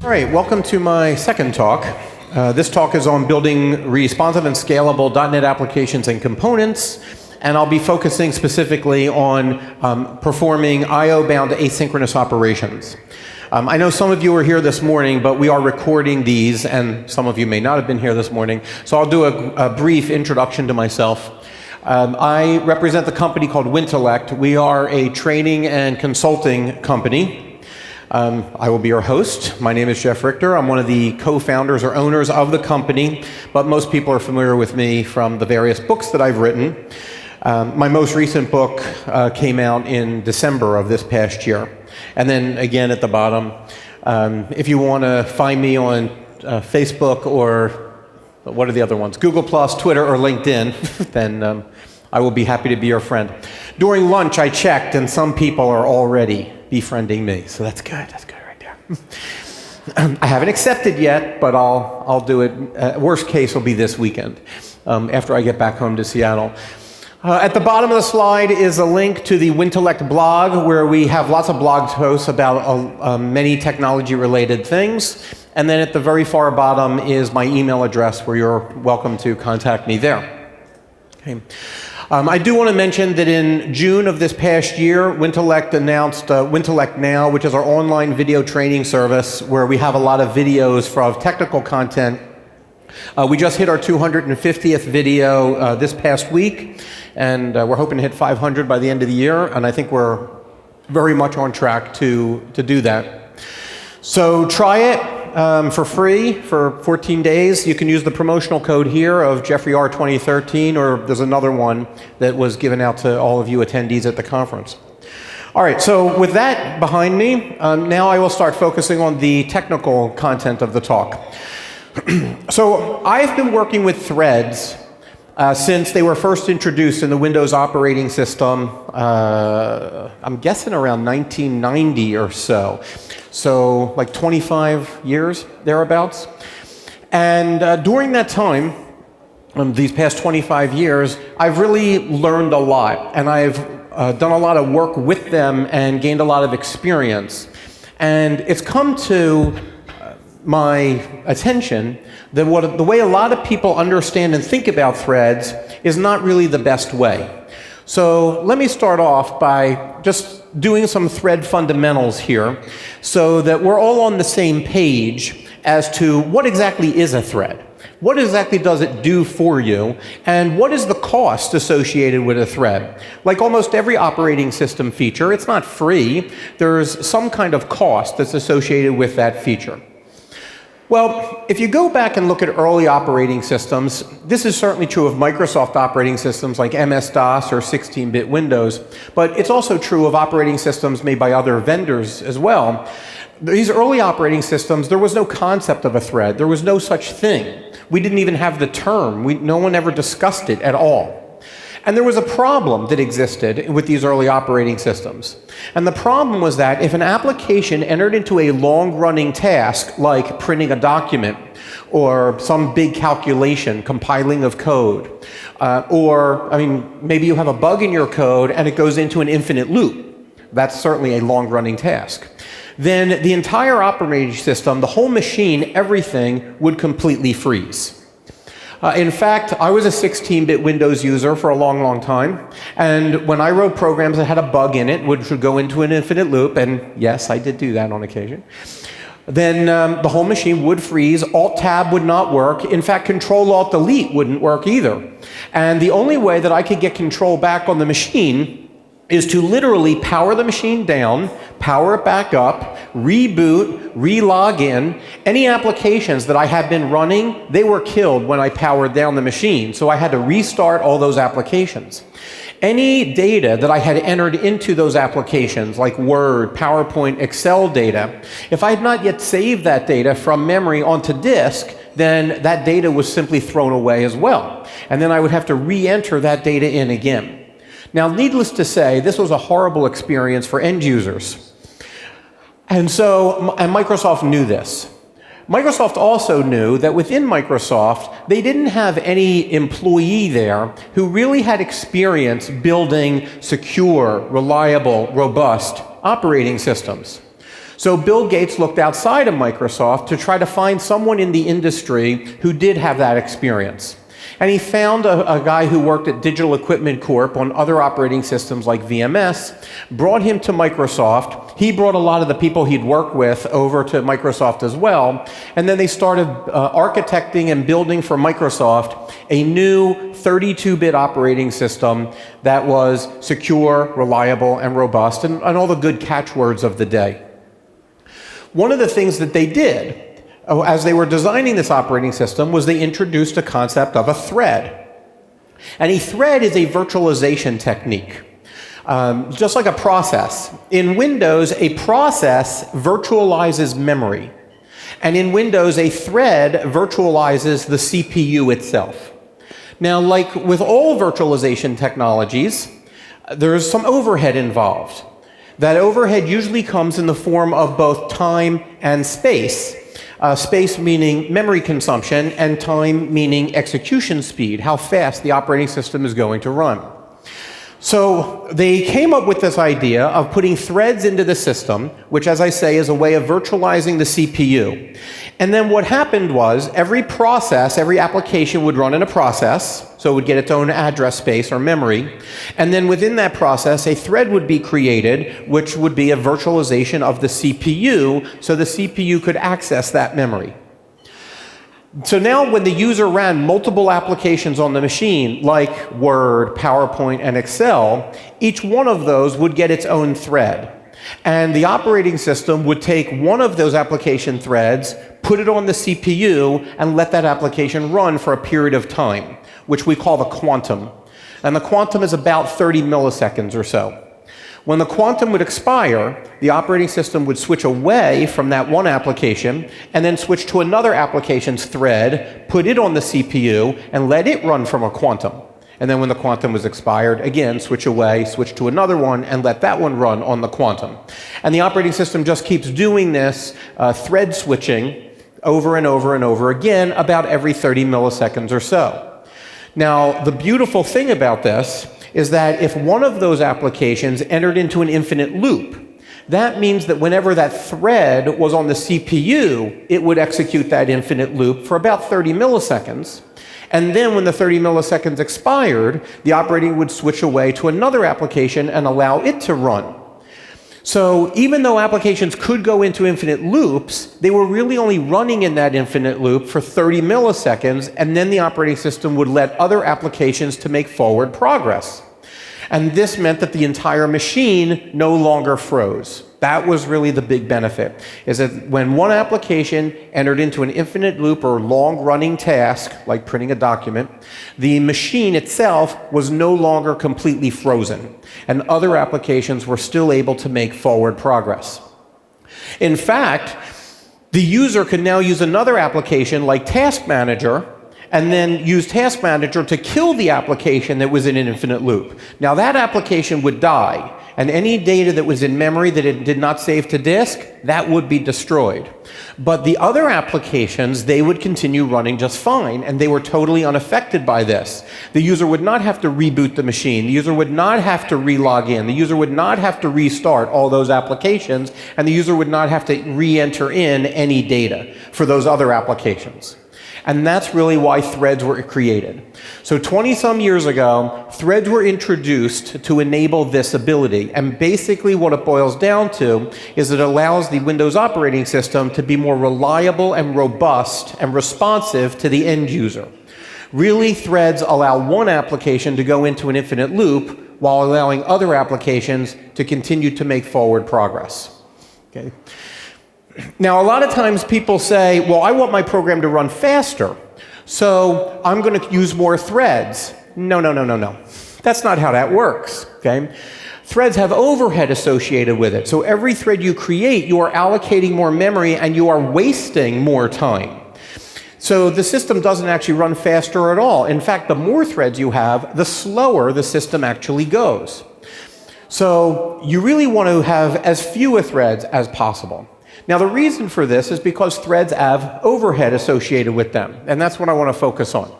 All right, welcome to my second talk. This talk is on building responsive and scalable .NET applications and components, and I'll be focusing specifically on performing I/O-bound asynchronous operations. I know some of you are here this morning, but we are recording these, and some of you may not have been here this morning, so I'll do a brief introduction to myself. I represent the company called Wintellect. We are a training and consulting company. I will be your host. My name is Jefrey Rіхтер. I'm one of the co-founders or owners of the company, but most people are familiar with me from the various books that I've written. My most recent book came out in December of this past year. And then again at the bottom, if you want to find me on Facebook or what are the other ones? Google+, Twitter, or LinkedIn, then I will be happy to be your friend. During lunch, I checked, and some people are already befriending me, so that's good. That's good right there. I haven't accepted yet, but I'll do it. Worst case will be this weekend, after I get back home to Seattle. At the bottom of the slide is a link to the Wintellect blog, where we have lots of blog posts about many technology-related things. And then at the very far bottom is my email address, where you're welcome to contact me there. Okay. I do want to mention that in June of this past year, Wintellect announced Wintellect Now, which is our online video training service, where we have a lot of videos for technical content. We just hit our 250th video this past week, and we're hoping to hit 500 by the end of the year, and I think we're very much on track to do that. So try it for free for 14 days. You can use the promotional code here of Jeffrey R 2013, or there's another one that was given out to all of you attendees at the conference. All right, so with that behind me, now I will start focusing on the technical content of the talk. So I've been working with threads since they were first introduced in the Windows operating system, I'm guessing around 1990 or so. So like 25 years, thereabouts. And during that time, these past 25 years, I've really learned a lot. And I've done a lot of work with them and gained a lot of experience. And it's come to my attention that the way a lot of people understand and think about threads is not really the best way. So let me start off by just doing some thread fundamentals here so that we're all on the same page as to what exactly is a thread. What exactly does it do for you, and what is the cost associated with a thread? Like almost every operating system feature, it's not free. There's some kind of cost that's associated with that feature. Well, if you go back and look at early operating systems, this is certainly true of Microsoft operating systems like MS-DOS or 16-bit Windows, but it's also true of operating systems made by other vendors as well. These early operating systems, there was no concept of a thread. There was no such thing. We didn't even have the term. No one ever discussed it at all. And there was a problem that existed with these early operating systems. And the problem was that if an application entered into a long-running task, like printing a document, or some big calculation, compiling of code, or, I mean, maybe you have a bug in your code and it goes into an infinite loop. That's certainly a long-running task. Then the entire operating system, the whole machine, everything would completely freeze. In fact, I was a 16-bit Windows user for a long, long time, and when I wrote programs that had a bug in it, which would go into an infinite loop, and yes, I did do that on occasion, then the whole machine would freeze, Alt-Tab would not work, in fact, Control-Alt-Delete wouldn't work either. And the only way that I could get control back on the machine is to literally power the machine down, power it back up, reboot, re-log in. Any applications that I had been running, they were killed when I powered down the machine, so I had to restart all those applications. Any data that I had entered into those applications, like Word, PowerPoint, Excel data, if I had not yet saved that data from memory onto disk, then that data was simply thrown away as well. And then I would have to re-enter that data in again. Now, needless to say, this was a horrible experience for end users. And Microsoft knew this. Microsoft also knew that within Microsoft, they didn't have any employee there who really had experience building secure, reliable, robust operating systems. So Bill Gates looked outside of Microsoft to try to find someone in the industry who did have that experience. And he found a guy who worked at Digital Equipment Corp on other operating systems like VMS, brought him to Microsoft. He brought a lot of the people he'd worked with over to Microsoft as well. And then they started architecting and building for Microsoft a new 32-bit operating system that was secure, reliable, and robust, and all the good catchwords of the day. One of the things that they did as they were designing this operating system was they introduced a concept of a thread. And a thread is a virtualization technique, just like a process. In Windows, a process virtualizes memory. And in Windows, a thread virtualizes the CPU itself. Now, like with all virtualization technologies, there's some overhead involved. That overhead usually comes in the form of both time and space. Space meaning memory consumption, and time meaning execution speed, how fast the operating system is going to run. So they came up with this idea of putting threads into the system, which, as I say, is a way of virtualizing the CPU. And then what happened was every process, every application would run in a process, so it would get its own address space or memory. And then within that process, a thread would be created, which would be a virtualization of the CPU, so the CPU could access that memory. So now when the user ran multiple applications on the machine, like Word, PowerPoint, and Excel, each one of those would get its own thread. And the operating system would take one of those application threads, put it on the CPU, and let that application run for a period of time, which we call the quantum. And the quantum is about 30 milliseconds or so. When the quantum would expire, the operating system would switch away from that one application and then switch to another application's thread, put it on the CPU, and let it run from a quantum. And then when the quantum was expired, again, switch away, switch to another one, and let that one run on the quantum. And the operating system just keeps doing this thread switching over and over and over again, about every 30 milliseconds or so. Now, the beautiful thing about this is that if one of those applications entered into an infinite loop, that means that whenever that thread was on the CPU, it would execute that infinite loop for about 30 milliseconds. And then when the 30 milliseconds expired, the operating would switch away to another application and allow it to run. So even though applications could go into infinite loops, they were really only running in that infinite loop for 30 milliseconds, and then the operating system would let other applications to make forward progress. And this meant that the entire machine no longer froze. That was really the big benefit, is that when one application entered into an infinite loop or long-running task, like printing a document, the machine itself was no longer completely frozen, and other applications were still able to make forward progress. In fact, the user could now use another application like Task Manager, and then use Task Manager to kill the application that was in an infinite loop. Now that application would die, and any data that was in memory that it did not save to disk, that would be destroyed. But the other applications, they would continue running just fine, and they were totally unaffected by this. The user would not have to reboot the machine. The user would not have to re-log in. The user would not have to restart all those applications, and the user would not have to re-enter in any data for those other applications. And that's really why threads were created. So 20-some years ago, threads were introduced to enable this ability. And basically what it boils down to is it allows the Windows operating system to be more reliable and robust and responsive to the end user. Really, threads allow one application to go into an infinite loop while allowing other applications to continue to make forward progress. Okay. Now, a lot of times people say, well, I want my program to run faster, so I'm going to use more threads. No. That's not how that works, okay? Threads have overhead associated with it. So every thread you create, you are allocating more memory and you are wasting more time. So the system doesn't actually run faster at all. In fact, the more threads you have, the slower the system actually goes. So you really want to have as few threads as possible. Now, the reason for this is because threads have overhead associated with them, and that's what I want to focus on.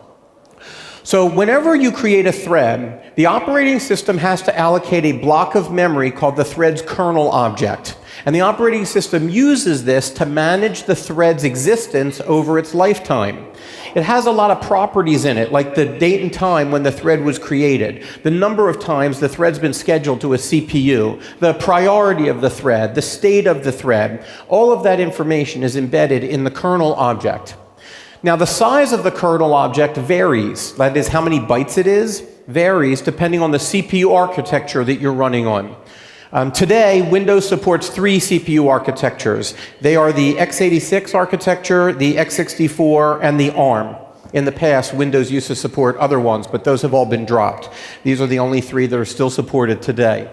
So whenever you create a thread, the operating system has to allocate a block of memory called the thread's kernel object. And the operating system uses this to manage the thread's existence over its lifetime. It has a lot of properties in it, like the date and time when the thread was created, the number of times the thread's been scheduled to a CPU, the priority of the thread, the state of the thread. All of that information is embedded in the kernel object. Now, the size of the kernel object varies. That is, how many bytes it is, varies depending on the CPU architecture that you're running on. Today, Windows supports 3 CPU architectures. They are the x86 architecture, the x64, and the ARM. In the past, Windows used to support other ones, but those have all been dropped. These are the only 3 that are still supported today.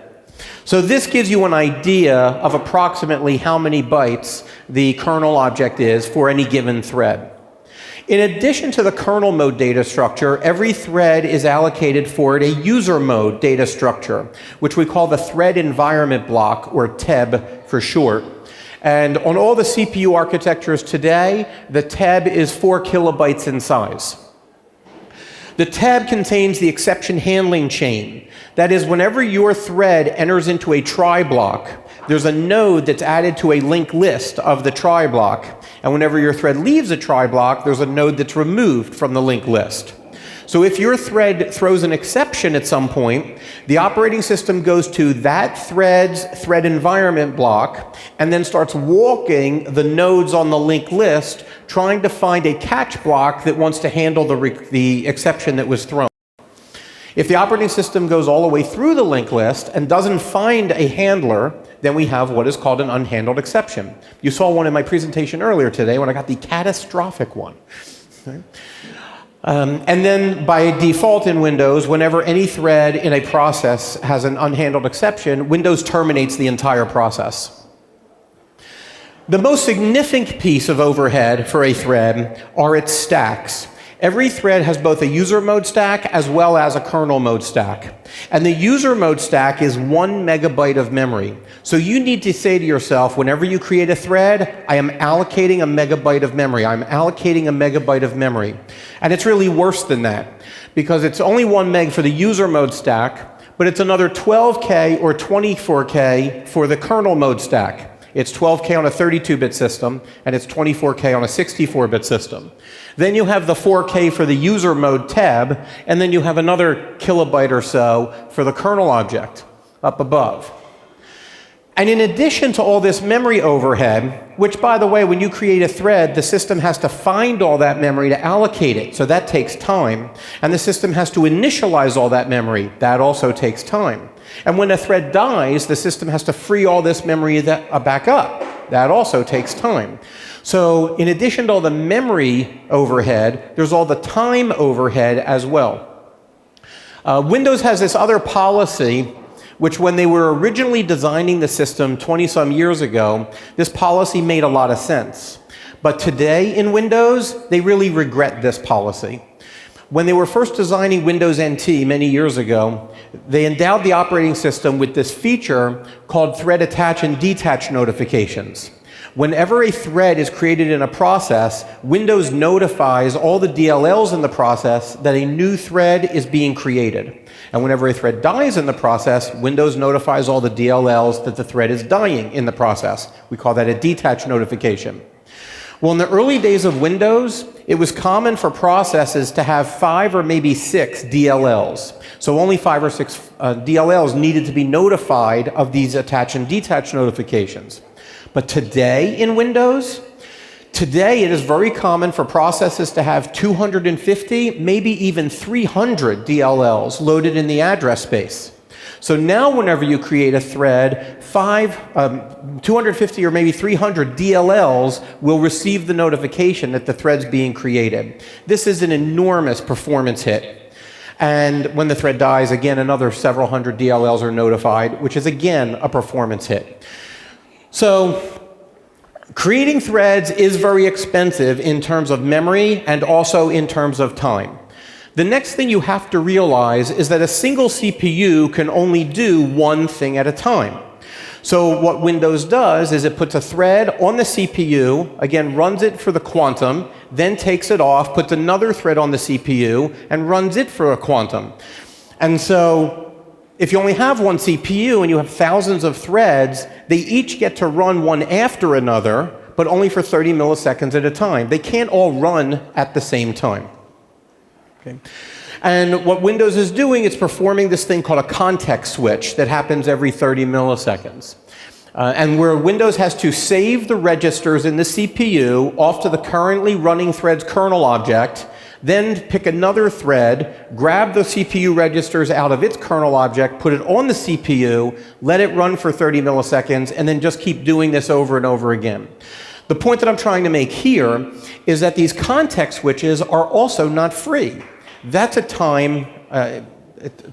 So this gives you an idea of approximately how many bytes the kernel object is for any given thread. In addition to the kernel mode data structure, every thread is allocated for it a user mode data structure, which we call the thread environment block, or TEB for short. And on all the CPU architectures today, the TEB is 4 kilobytes in size. The TEB contains the exception handling chain. That is, whenever your thread enters into a try block, there's a node that's added to a linked list of the try block. And whenever your thread leaves a try block, there's a node that's removed from the linked list. So if your thread throws an exception at some point, the operating system goes to that thread's thread environment block and then starts walking the nodes on the linked list, trying to find a catch block that wants to handle the exception that was thrown. If the operating system goes all the way through the linked list and doesn't find a handler, then we have what is called an unhandled exception. You saw one in my presentation earlier today when I got the catastrophic one. Okay. And then by default in Windows, whenever any thread in a process has an unhandled exception, Windows terminates the entire process. The most significant piece of overhead for a thread are its stacks. Every thread has both a user mode stack as well as a kernel mode stack. And the user mode stack is 1 megabyte of memory. So you need to say to yourself, whenever you create a thread, I am allocating a megabyte of memory. I'm allocating a megabyte of memory. And it's really worse than that, because it's only 1 meg for the user mode stack, but it's another 12K or 24K for the kernel mode stack. It's 12K on a 32-bit system, and it's 24K on a 64-bit system. Then you have the 4K for the user mode tab, and then you have another kilobyte or so for the kernel object up above. And in addition to all this memory overhead, which, by the way, when you create a thread, the system has to find all that memory to allocate it, so that takes time. And the system has to initialize all that memory. That also takes time. And when a thread dies, the system has to free all this memory back up. That also takes time. So in addition to all the memory overhead, there's all the time overhead as well. Windows has this other policy, which when they were originally designing the system 20-some years ago, this policy made a lot of sense. But today in Windows, they really regret this policy. When they were first designing Windows NT many years ago, they endowed the operating system with this feature called thread attach and detach notifications. Whenever a thread is created in a process, Windows notifies all the DLLs in the process that a new thread is being created. And whenever a thread dies in the process, Windows notifies all the DLLs that the thread is dying in the process. We call that a detach notification. Well, in the early days of Windows, it was common for processes to have 5 or maybe 6 DLLs. So only 5 or 6 DLLs needed to be notified of these attach and detach notifications. But today in Windows, today it is very common for processes to have 250, maybe even 300 DLLs loaded in the address space. So now whenever you create a thread, 250 or maybe 300 DLLs will receive the notification that the thread's being created. This is an enormous performance hit. And when the thread dies, again, another several hundred DLLs are notified, which is again a performance hit. So creating threads is very expensive in terms of memory and also in terms of time. The next thing you have to realize is that a single CPU can only do one thing at a time. So what Windows does is it puts a thread on the CPU, again runs it for the quantum, then takes it off, puts another thread on the CPU, and runs it for a quantum. And so if you only have one CPU and you have thousands of threads, they each get to run one after another, but only for 30 milliseconds at a time. They can't all run at the same time. Okay. And what Windows is doing, it's performing this thing called a context switch that happens every 30 milliseconds. And where Windows has to save the registers in the CPU off to the currently running thread's kernel object, then pick another thread, grab the CPU registers out of its kernel object, put it on the CPU, let it run for 30 milliseconds, and then just keep doing this over and over again. The point that I'm trying to make here is that these context switches are also not free. That's a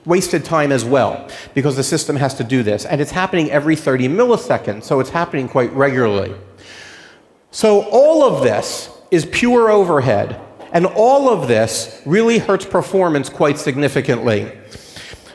wasted time as well, because the system has to do this. And it's happening every 30 milliseconds, so it's happening quite regularly. So all of this is pure overhead, and all of this really hurts performance quite significantly.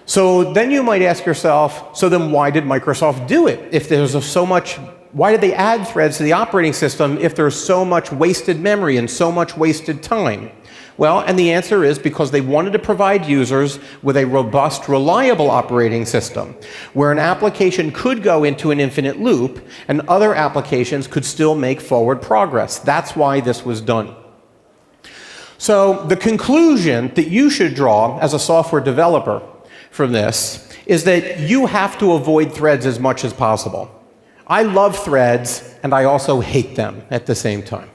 So then you might ask yourself, so then why did Microsoft do it? If there's so much, why did they add threads to the operating system if there's so much wasted memory and so much wasted time? Well, and the answer is because they wanted to provide users with a robust, reliable operating system, where an application could go into an infinite loop and other applications could still make forward progress. That's why this was done. So the conclusion that you should draw as a software developer from this is that you have to avoid threads as much as possible. I love threads, and I also hate them at the same time.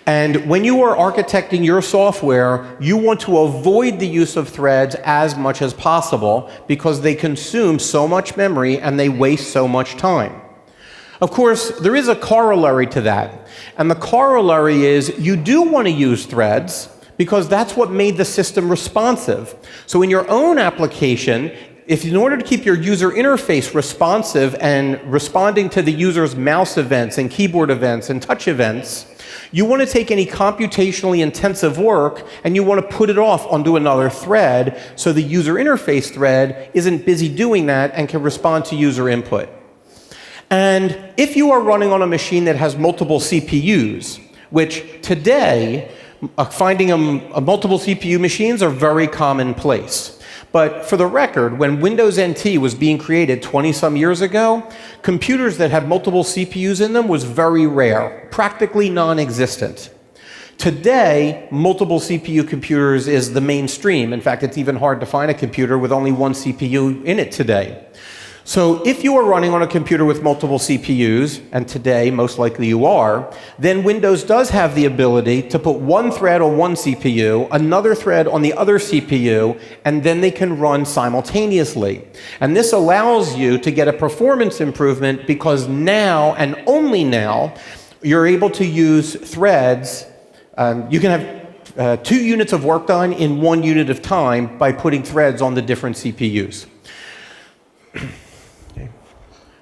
And when you are architecting your software, you want to avoid the use of threads as much as possible because they consume so much memory and they waste so much time. Of course, there is a corollary to that. And the corollary is you do want to use threads because that's what made the system responsive. So in your own application, if in order to keep your user interface responsive and responding to the user's mouse events and keyboard events and touch events, you want to take any computationally intensive work and you want to put it off onto another thread so the user interface thread isn't busy doing that and can respond to user input. And if you are running on a machine that has multiple CPUs, which today, finding multiple CPU machines are very commonplace. But for the record, when Windows NT was being created 20-some years ago, computers that had multiple CPUs in them was very rare, practically non-existent. Today, multiple CPU computers is the mainstream. In fact, it's even hard to find a computer with only one CPU in it today. So if you are running on a computer with multiple CPUs, and today most likely you are, then Windows does have the ability to put one thread on one CPU, another thread on the other CPU, and then they can run simultaneously. And this allows you to get a performance improvement because now, and only now, you're able to use threads. You can have 2 units of work done in 1 unit of time by putting threads on the different CPUs.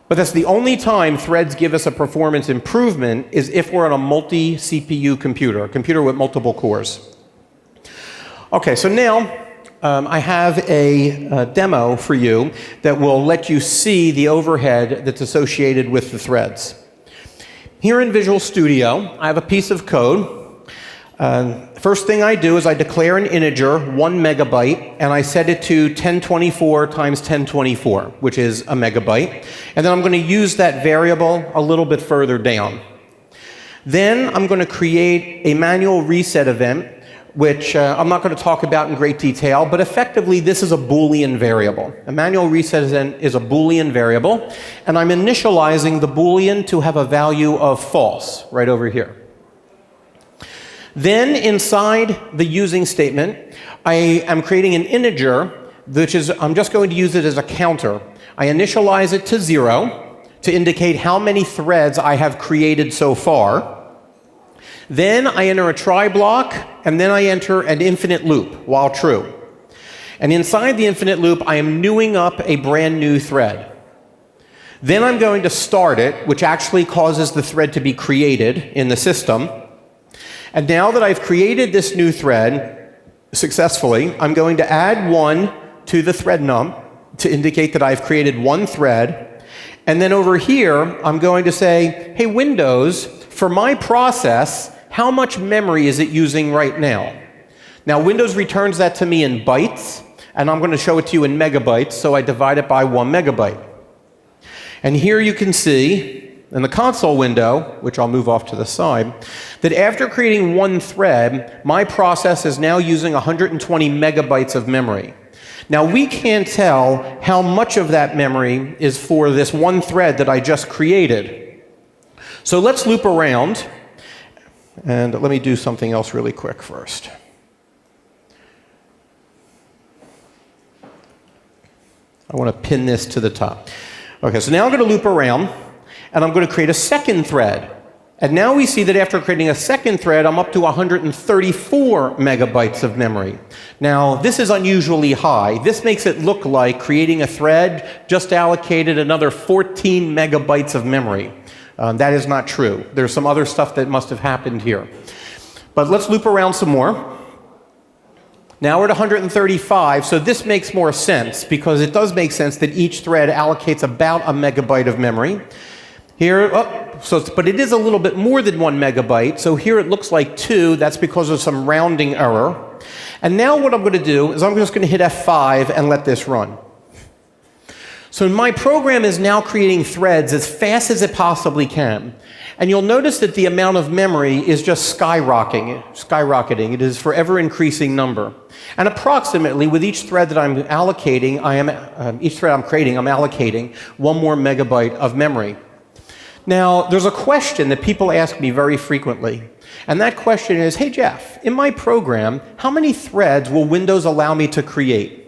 But that's the only time threads give us a performance improvement is if we're on a multi-CPU computer, a computer with multiple cores. Okay, so now I have a demo for you that will let you see the overhead that's associated with the threads. Here in Visual Studio, I have a piece of code. First thing I do is I declare an integer, 1 megabyte, and I set it to 1024 times 1024, which is a megabyte. And then I'm going to use that variable a little bit further down. Then I'm going to create a manual reset event, which I'm not going to talk about in great detail, but effectively this is a Boolean variable. A manual reset event is a Boolean variable, and I'm initializing the Boolean to have a value of false right over here. Then inside the using statement, I am creating an integer, which is, I'm just going to use it as a counter. I initialize it to 0 to indicate how many threads I have created so far. Then I enter a try block, and then I enter an infinite loop while true. And inside the infinite loop, I am newing up a brand new thread. Then I'm going to start it, which actually causes the thread to be created in the system. And now that I've created this new thread successfully, I'm going to add 1 to the thread num to indicate that I've created 1 thread. And then over here, I'm going to say, hey, Windows, for my process, how much memory is it using right now? Now, Windows returns that to me in bytes, and I'm going to show it to you in megabytes, so I divide it by 1 megabyte. And here you can see in the console window, which I'll move off to the side, that after creating one thread, my process is now using 120 megabytes of memory. Now, we can't tell how much of that memory is for this one thread that I just created. So let's loop around, and let me do something else really quick first. I want to pin this to the top. Okay, so now I'm going to loop around, and I'm going to create a second thread. And now we see that after creating a second thread, I'm up to 134 megabytes of memory. Now, this is unusually high. This makes it look like creating a thread just allocated another 14 megabytes of memory. That is not true. There's some other stuff that must have happened here. But let's loop around some more. Now we're at 135, so this makes more sense, because it does make sense that each thread allocates about a megabyte of memory. Here, but it is a little bit more than 1 megabyte, so here it looks like 2. That's because of some rounding error. And now what I'm going to do is I'm just going to hit F5 and let this run. So my program is now creating threads as fast as it possibly can. And you'll notice that the amount of memory is just skyrocketing. It is forever increasing number. And approximately, with each thread that I'm allocating, each thread I'm creating, I'm allocating 1 more megabyte of memory. Now, there's a question that people ask me very frequently. And that question is, hey Jeff, in my program, how many threads will Windows allow me to create?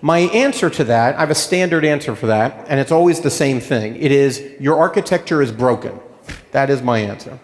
My answer to that, I have a standard answer for that, and it's always the same thing. It is, your architecture is broken. That is my answer.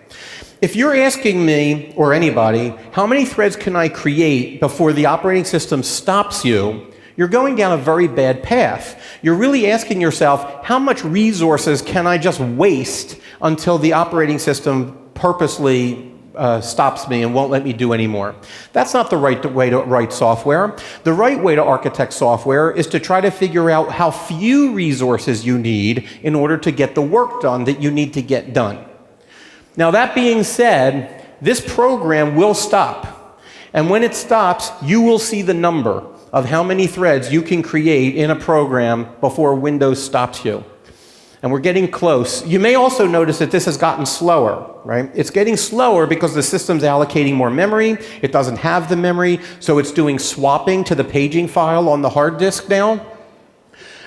If you're asking me, or anybody, how many threads can I create before the operating system stops you, you're going down a very bad path. You're really asking yourself, how much resources can I just waste until the operating system purposely stops me and won't let me do any more? That's not the right way to write software. The right way to architect software is to try to figure out how few resources you need in order to get the work done that you need to get done. Now, that being said, this program will stop. And when it stops, you will see the number of how many threads you can create in a program before Windows stops you. And we're getting close. You may also notice that this has gotten slower, right? It's getting slower because the system's allocating more memory. It doesn't have the memory, so it's doing swapping to the paging file on the hard disk now.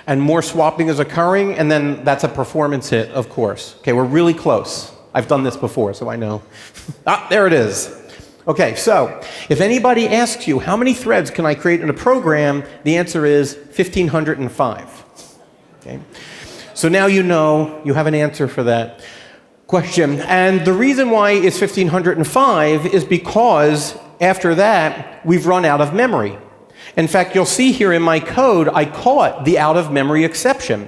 And more swapping is occurring, and then that's a performance hit, of course. Okay, we're really close. I've done this before, so I know. There it is. Okay, so if anybody asks you, how many threads can I create in a program? The answer is 1,505. Okay? So now you know, you have an answer for that question. And the reason why it's 1,505 is because after that, we've run out of memory. In fact, you'll see here in my code, I caught the out-of-memory exception.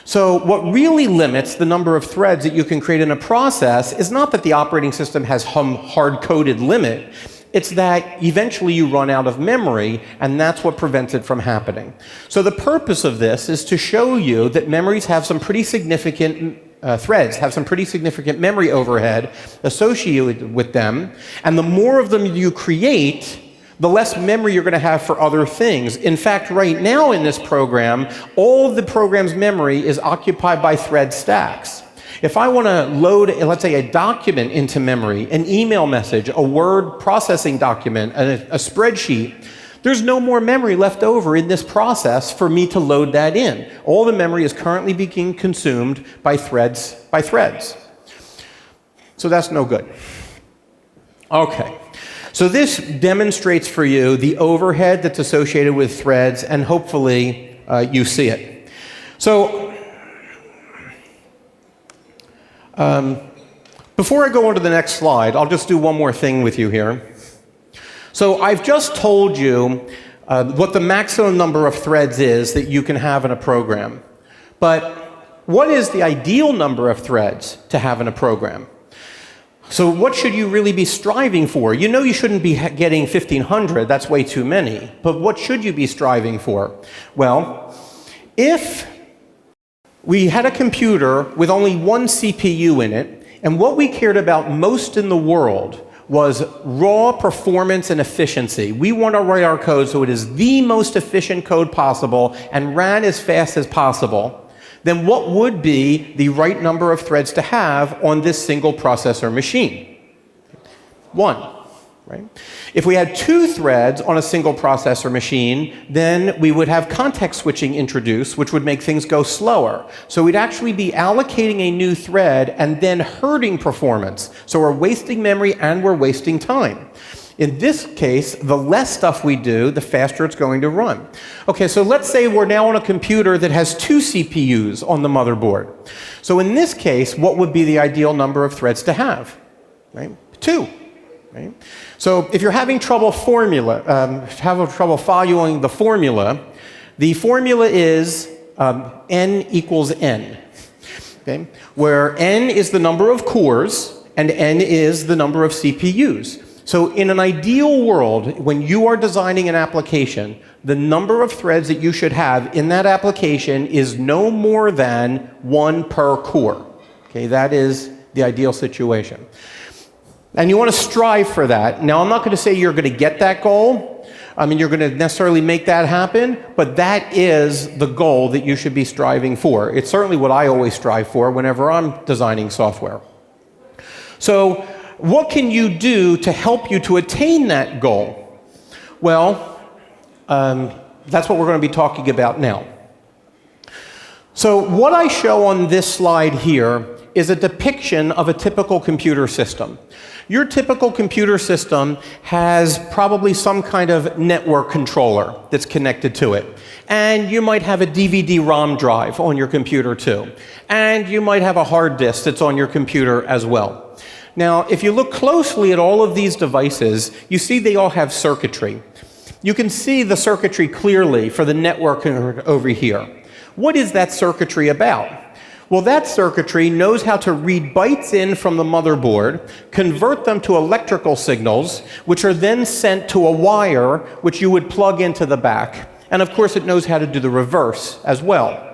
So what really limits the number of threads that you can create in a process is not that the operating system has some hard-coded limit. It's that eventually you run out of memory, and that's what prevents it from happening. So the purpose of this is to show you that memories have some pretty significant threads have some pretty significant memory overhead associated with them, and the more of them you create, the less memory you're going to have for other things. In fact, right now in this program, all of the program's memory is occupied by thread stacks. If I want to load, let's say, a document into memory, an email message, a word processing document, a spreadsheet, there's no more memory left over in this process for me to load that in. All the memory is currently being consumed by threads. So that's no good. Okay. So this demonstrates for you the overhead that's associated with threads, and hopefully you see it. So before I go on to the next slide, I'll just do one more thing with you here. So I've just told you what the maximum number of threads is that you can have in a program. But what is the ideal number of threads to have in a program? So what should you really be striving for? You know you shouldn't be getting 1,500. That's way too many. But what should you be striving for? Well, if we had a computer with only one CPU in it, and what we cared about most in the world was raw performance and efficiency. We want to write our code so it is the most efficient code possible and ran as fast as possible. then what would be the right number of threads to have on this single processor machine? 1. Right? If we had 2 threads on a single processor machine, then we would have context switching introduced, which would make things go slower. So we'd actually be allocating a new thread and then hurting performance. So we're wasting memory and we're wasting time. In this case, the less stuff we do, the faster it's going to run. Okay, so let's say we're now on a computer that has 2 CPUs on the motherboard. So in this case, what would be the ideal number of threads to have? Right? 2. Right? So if you're having trouble following the formula is n equals n, okay? Where n is the number of cores and n is the number of CPUs. So in an ideal world, when you are designing an application, the number of threads that you should have in that application is no more than 1 per core. Okay, that is the ideal situation. And you want to strive for that. Now, I'm not going to say you're going to get that goal. I mean, you're going to necessarily make that happen, but that is the goal that you should be striving for. It's certainly what I always strive for whenever I'm designing software. So, what can you do to help you to attain that goal? Well, that's what we're going to be talking about now. So, what I show on this slide here is a depiction of a typical computer system. Your typical computer system has probably some kind of network controller that's connected to it. And you might have a DVD-ROM drive on your computer too. And you might have a hard disk that's on your computer as well. Now, if you look closely at all of these devices, you see they all have circuitry. You can see the circuitry clearly for the network over here. What is that circuitry about? Well, that circuitry knows how to read bytes in from the motherboard, convert them to electrical signals, which are then sent to a wire, which you would plug into the back. And of course, it knows how to do the reverse as well.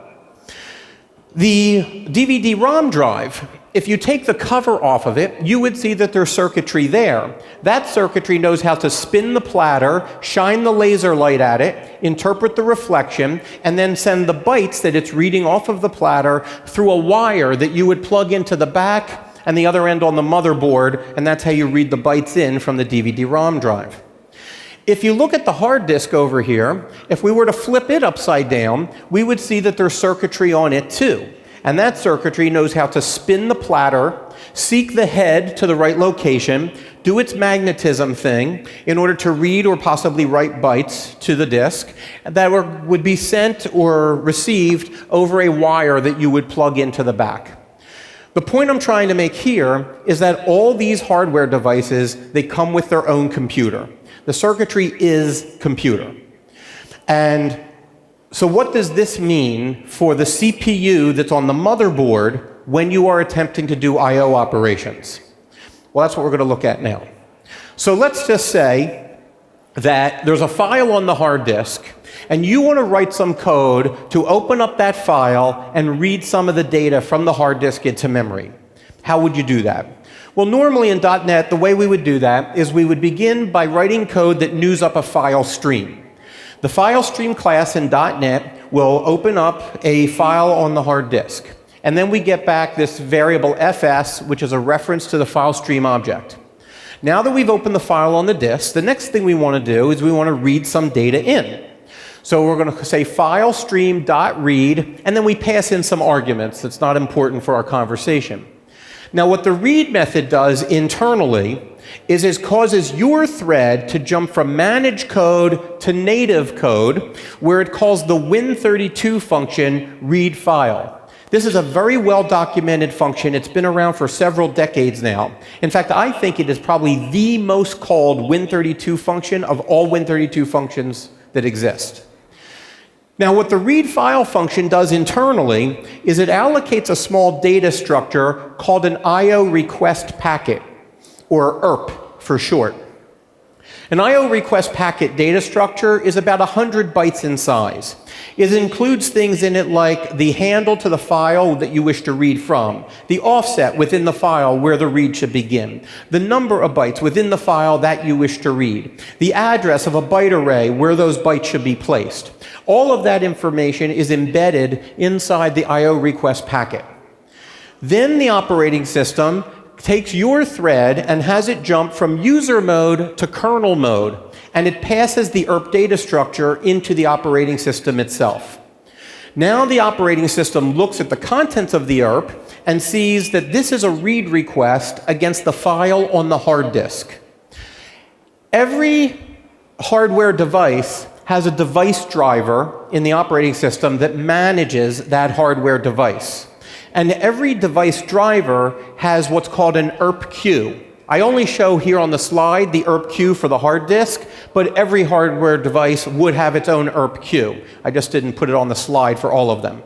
The DVD-ROM drive, if you take the cover off of it, you would see that there's circuitry there. That circuitry knows how to spin the platter, shine the laser light at it, interpret the reflection, and then send the bytes that it's reading off of the platter through a wire that you would plug into the back and the other end on the motherboard, and that's how you read the bytes in from the DVD-ROM drive. If you look at the hard disk over here, if we were to flip it upside down, we would see that there's circuitry on it too. And that circuitry knows how to spin the platter, seek the head to the right location, do its magnetism thing in order to read or possibly write bytes to the disk that would be sent or received over a wire that you would plug into the back. The point I'm trying to make here is that all these hardware devices, they come with their own computer. The circuitry is computer. And so what does this mean for the CPU that's on the motherboard when you are attempting to do I/O operations? Well, that's what we're going to look at now. So let's just say that there's a file on the hard disk, and you want to write some code to open up that file and read some of the data from the hard disk into memory. How would you do that? Well, normally in .NET, the way we would do that is we would begin by writing code that news up a file stream. The file stream class in .NET will open up a file on the hard disk. And then we get back this variable fs, which is a reference to the file stream object. Now that we've opened the file on the disk, the next thing we want to do is we want to read some data in. So we're going to say file stream.read, and then we pass in some arguments. That's not important for our conversation. Now, what the read method does internally is it causes your thread to jump from managed code to native code, where it calls the Win32 function read file. This is a very well-documented function. It's been around for several decades now. In fact, I think it is probably the most called Win32 function of all Win32 functions that exist. Now, what the read file function does internally is it allocates a small data structure called an IO request packet, or ERP for short. An IO request packet data structure is about 100 bytes in size. It includes things in it like the handle to the file that you wish to read from, the offset within the file where the read should begin, the number of bytes within the file that you wish to read, the address of a byte array where those bytes should be placed. All of that information is embedded inside the IO request packet. Then the operating system takes your thread and has it jump from user mode to kernel mode, and it passes the ERP data structure into the operating system itself. Now the operating system looks at the contents of the ERP and sees that this is a read request against the file on the hard disk. Every hardware device has a device driver in the operating system that manages that hardware device. And every device driver has what's called an ERP queue. I only show here on the slide the ERP queue for the hard disk, but every hardware device would have its own ERP queue. I just didn't put it on the slide for all of them.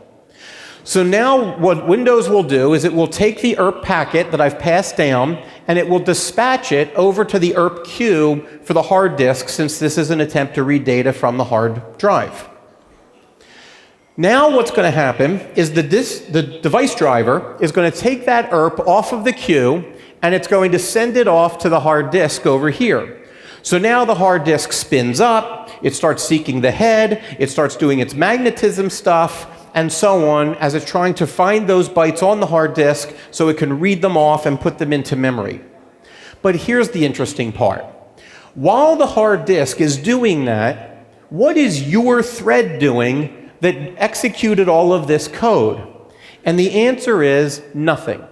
So now what Windows will do is it will take the ERP packet that I've passed down and it will dispatch it over to the ERP queue for the hard disk, since this is an attempt to read data from the hard drive. Now what's going to happen is the device driver is going to take that ERP off of the queue and it's going to send it off to the hard disk over here. So now the hard disk spins up, it starts seeking the head, it starts doing its magnetism stuff, and so on, as it's trying to find those bytes on the hard disk so it can read them off and put them into memory. But here's the interesting part. While the hard disk is doing that, what is your thread doing that executed all of this code? And the answer is nothing.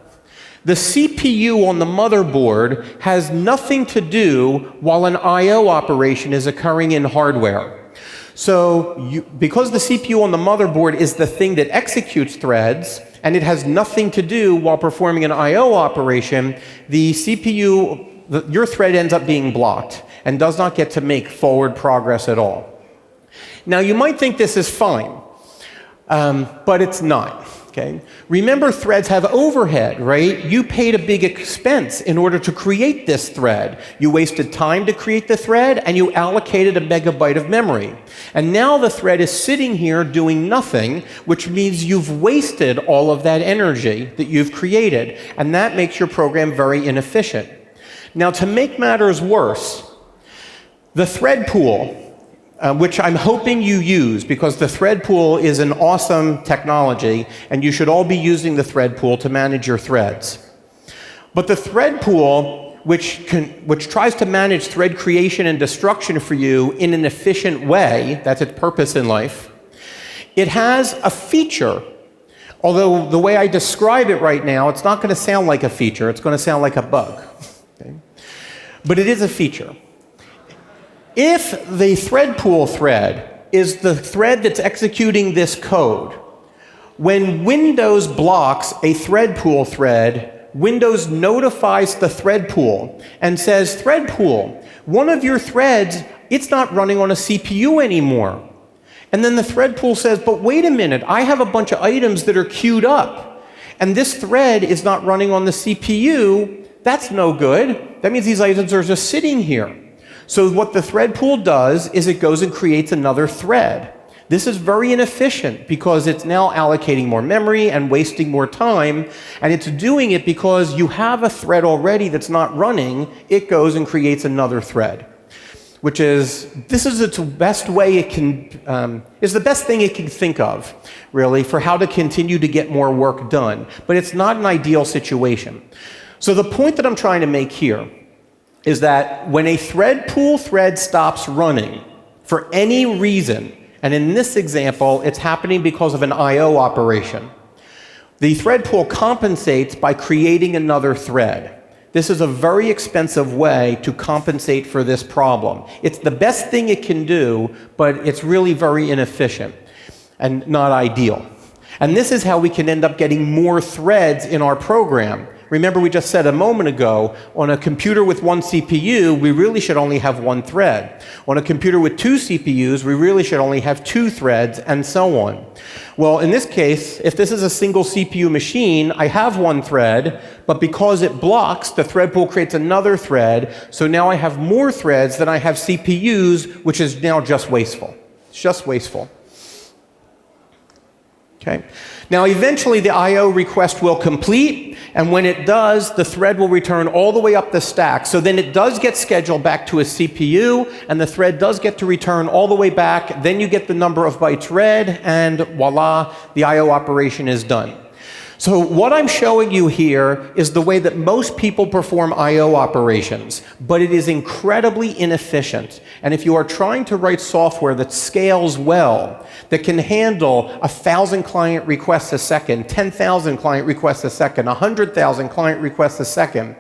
The CPU on the motherboard has nothing to do while an I/O operation is occurring in hardware. So because the CPU on the motherboard is the thing that executes threads, and it has nothing to do while performing an I/O operation, the CPU, your thread ends up being blocked and does not get to make forward progress at all. Now you might think this is fine, but it's not. Okay? Remember, threads have overhead, right? You paid a big expense in order to create this thread. You wasted time to create the thread, and you allocated a megabyte of memory. And now the thread is sitting here doing nothing, which means you've wasted all of that energy that you've created. And that makes your program very inefficient. Now, to make matters worse, the thread pool, which I'm hoping you use, because the thread pool is an awesome technology, and you should all be using the thread pool to manage your threads. But the thread pool, which tries to manage thread creation and destruction for you in an efficient way, that's its purpose in life, it has a feature. Although the way I describe it right now, it's not going to sound like a feature, it's going to sound like a bug. Okay? But it is a feature. If the thread pool thread is the thread that's executing this code, when Windows blocks a thread pool thread, Windows notifies the thread pool and says, thread pool, one of your threads, it's not running on a CPU anymore. And then the thread pool says, but wait a minute, I have a bunch of items that are queued up, and this thread is not running on the CPU. That's no good. That means these items are just sitting here. So what the thread pool does is it goes and creates another thread. This is very inefficient because it's now allocating more memory and wasting more time, and it's doing it because you have a thread already that's not running. It goes and creates another thread, which is, this is its best way it can, is the best thing it can think of, really, for how to continue to get more work done. But it's not an ideal situation. So the point that I'm trying to make here is that when a thread pool thread stops running for any reason, and in this example, it's happening because of an I/O operation, the thread pool compensates by creating another thread. This is a very expensive way to compensate for this problem. It's the best thing it can do, but it's really very inefficient and not ideal. And this is how we can end up getting more threads in our program. Remember, we just said a moment ago, on a computer with one CPU, we really should only have one thread. On a computer with two CPUs, we really should only have two threads, and so on. Well, in this case, if this is a single CPU machine, I have one thread, but because it blocks, the thread pool creates another thread, so now I have more threads than I have CPUs, which is now just wasteful. It's just wasteful. Okay. Now, eventually, the I/O request will complete, and when it does, the thread will return all the way up the stack. So then it does get scheduled back to a CPU, and the thread does get to return all the way back. Then you get the number of bytes read, and voila, the I/O operation is done. So what I'm showing you here is the way that most people perform I/O operations, but it is incredibly inefficient. And if you are trying to write software that scales well, that can handle 1,000 client requests a second, 10,000 client requests a second, 100,000 client requests a second,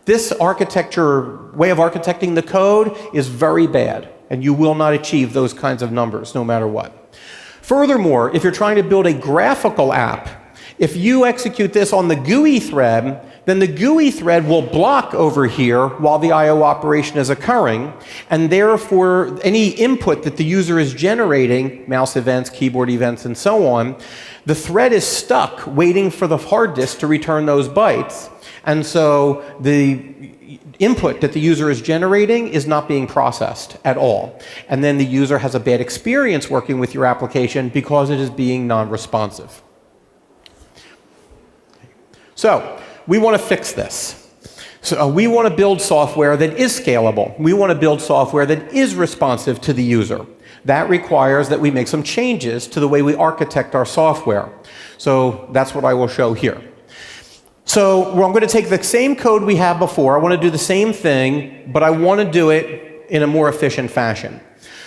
this way of architecting the code is very bad, and you will not achieve those kinds of numbers no matter what. Furthermore, if you're trying to build a graphical app, if you execute this on the GUI thread, then the GUI thread will block over here while the I/O operation is occurring, and therefore any input that the user is generating, mouse events, keyboard events, and so on, the thread is stuck waiting for the hard disk to return those bytes, and so the input that the user is generating is not being processed at all. And then the user has a bad experience working with your application because it is being non-responsive. So we want to fix this. So we want to build software that is scalable. We want to build software that is responsive to the user. That requires that we make some changes to the way we architect our software. So that's what I will show here. So I'm going to take the same code we had before. I want to do the same thing, but I want to do it in a more efficient fashion.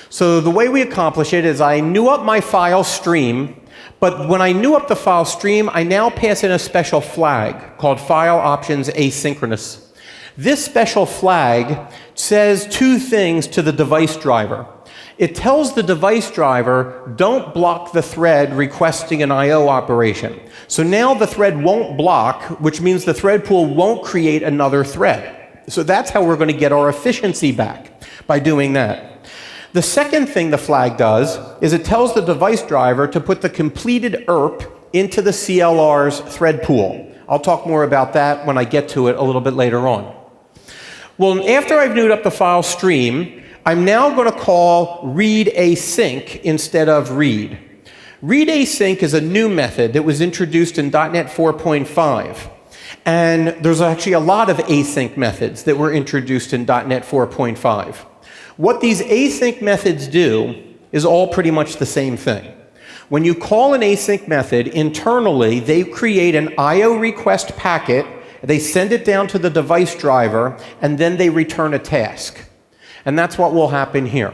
So the way we accomplish it is I new up my file stream. But when I new up the file stream, I now pass in a special flag called file options asynchronous. This special flag says two things to the device driver. It tells the device driver, don't block the thread requesting an I/O operation. So now the thread won't block, which means the thread pool won't create another thread. So that's how we're going to get our efficiency back, by doing that. The second thing the flag does is it tells the device driver to put the completed ERP into the CLR's thread pool. I'll talk more about that when I get to it a little bit later on. Well, after I've newed up the file stream, I'm now going to call read async instead of read. Read async is a new method that was introduced in .NET 4.5. And there's actually a lot of async methods that were introduced in .NET 4.5. What these async methods do is all pretty much the same thing. When you call an async method, internally, they create an I/O request packet, they send it down to the device driver, and then they return a task. And that's what will happen here.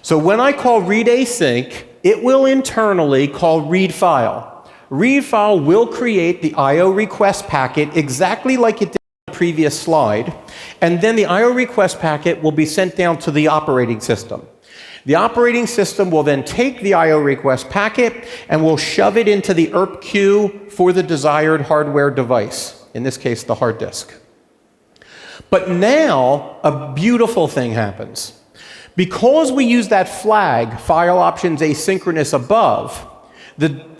So when I call read async, it will internally call read file. Read file will create the I/O request packet exactly like it did on the previous slide, and then the I/O request packet will be sent down to the operating system. The operating system will then take the I/O request packet and will shove it into the ERP queue for the desired hardware device, in this case the hard disk. But now a beautiful thing happens. Because we use that flag, file options asynchronous above,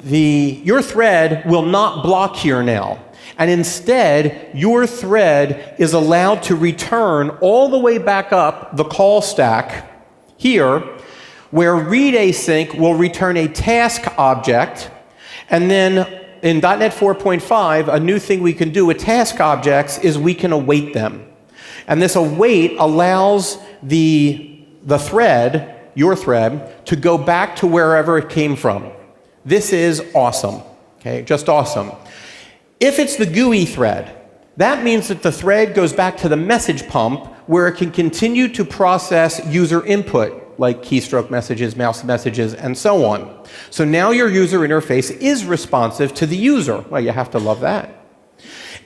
your thread will not block here now. And instead, your thread is allowed to return all the way back up the call stack here, where read async will return a task object. And then in .NET 4.5, a new thing we can do with task objects is we can await them. And this await allows the thread, your thread, to go back to wherever it came from. This is awesome, okay, just awesome. If it's the GUI thread, that means that the thread goes back to the message pump where it can continue to process user input, like keystroke messages, mouse messages, and so on. So now your user interface is responsive to the user. Well, you have to love that.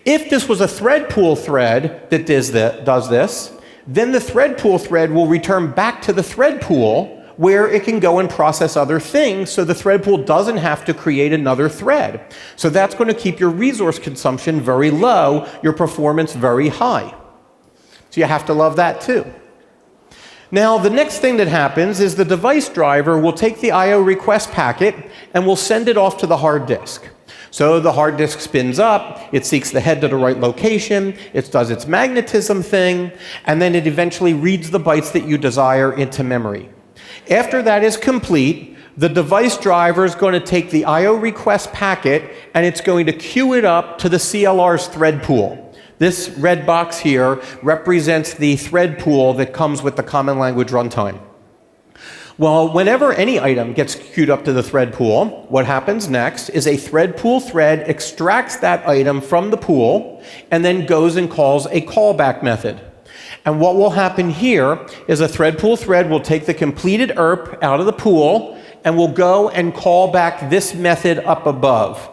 If this was a thread pool thread that does this, then the thread pool thread will return back to the thread pool where it can go and process other things, so the thread pool doesn't have to create another thread. So that's going to keep your resource consumption very low, your performance very high. So you have to love that too. Now, the next thing that happens is the device driver will take the I/O request packet and will send it off to the hard disk. So the hard disk spins up, it seeks the head to the right location, it does its magnetism thing, and then it eventually reads the bytes that you desire into memory. After that is complete, the device driver is going to take the I/O request packet and it's going to queue it up to the CLR's thread pool. This red box here represents the thread pool that comes with the Common Language Runtime. Well, whenever any item gets queued up to the thread pool, what happens next is a thread pool thread extracts that item from the pool and then goes and calls a callback method. And what will happen here is a thread pool thread will take the completed ERP out of the pool and will go and call back this method up above.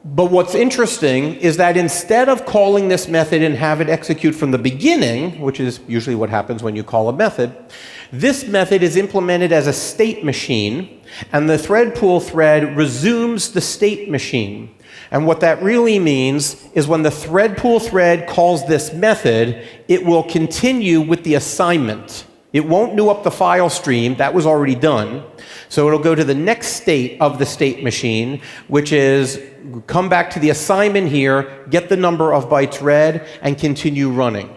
But what's interesting is that instead of calling this method and have it execute from the beginning, which is usually what happens when you call a method, this method is implemented as a state machine, and the thread pool thread resumes the state machine. And what that really means is when the thread pool thread calls this method, it will continue with the assignment. It won't new up the file stream, that was already done. So it'll go to the next state of the state machine, which is come back to the assignment here, get the number of bytes read, and continue running.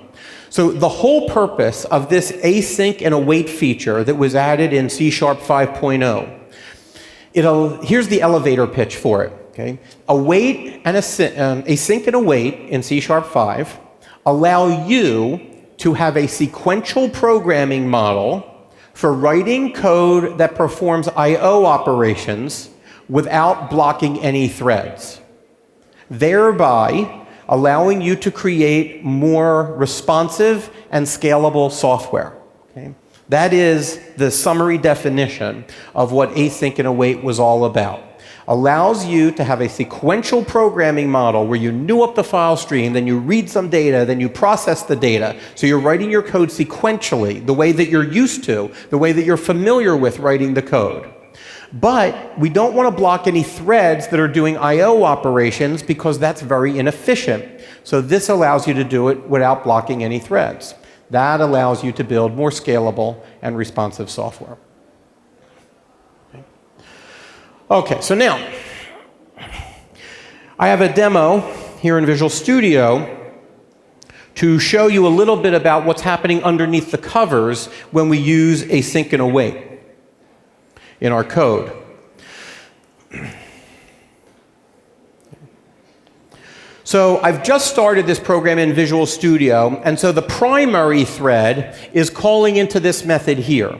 So the whole purpose of this async and await feature that was added in C# 5.0, here's the elevator pitch for it. Okay? Await and async and await in C# 5 allow you to have a sequential programming model for writing code that performs I/O operations without blocking any threads, thereby allowing you to create more responsive and scalable software. Okay? That is the summary definition of what async and await was all about. Allows you to have a sequential programming model where you new up the file stream, then you read some data, then you process the data. So you're writing your code sequentially, the way that you're used to, the way that you're familiar with writing the code. But we don't want to block any threads that are doing I/O operations because that's very inefficient. So this allows you to do it without blocking any threads. That allows you to build more scalable and responsive software. Okay, so now, I have a demo here in Visual Studio to show you a little bit about what's happening underneath the covers when we use async and await in our code. So I've just started this program in Visual Studio, and so the primary thread is calling into this method here.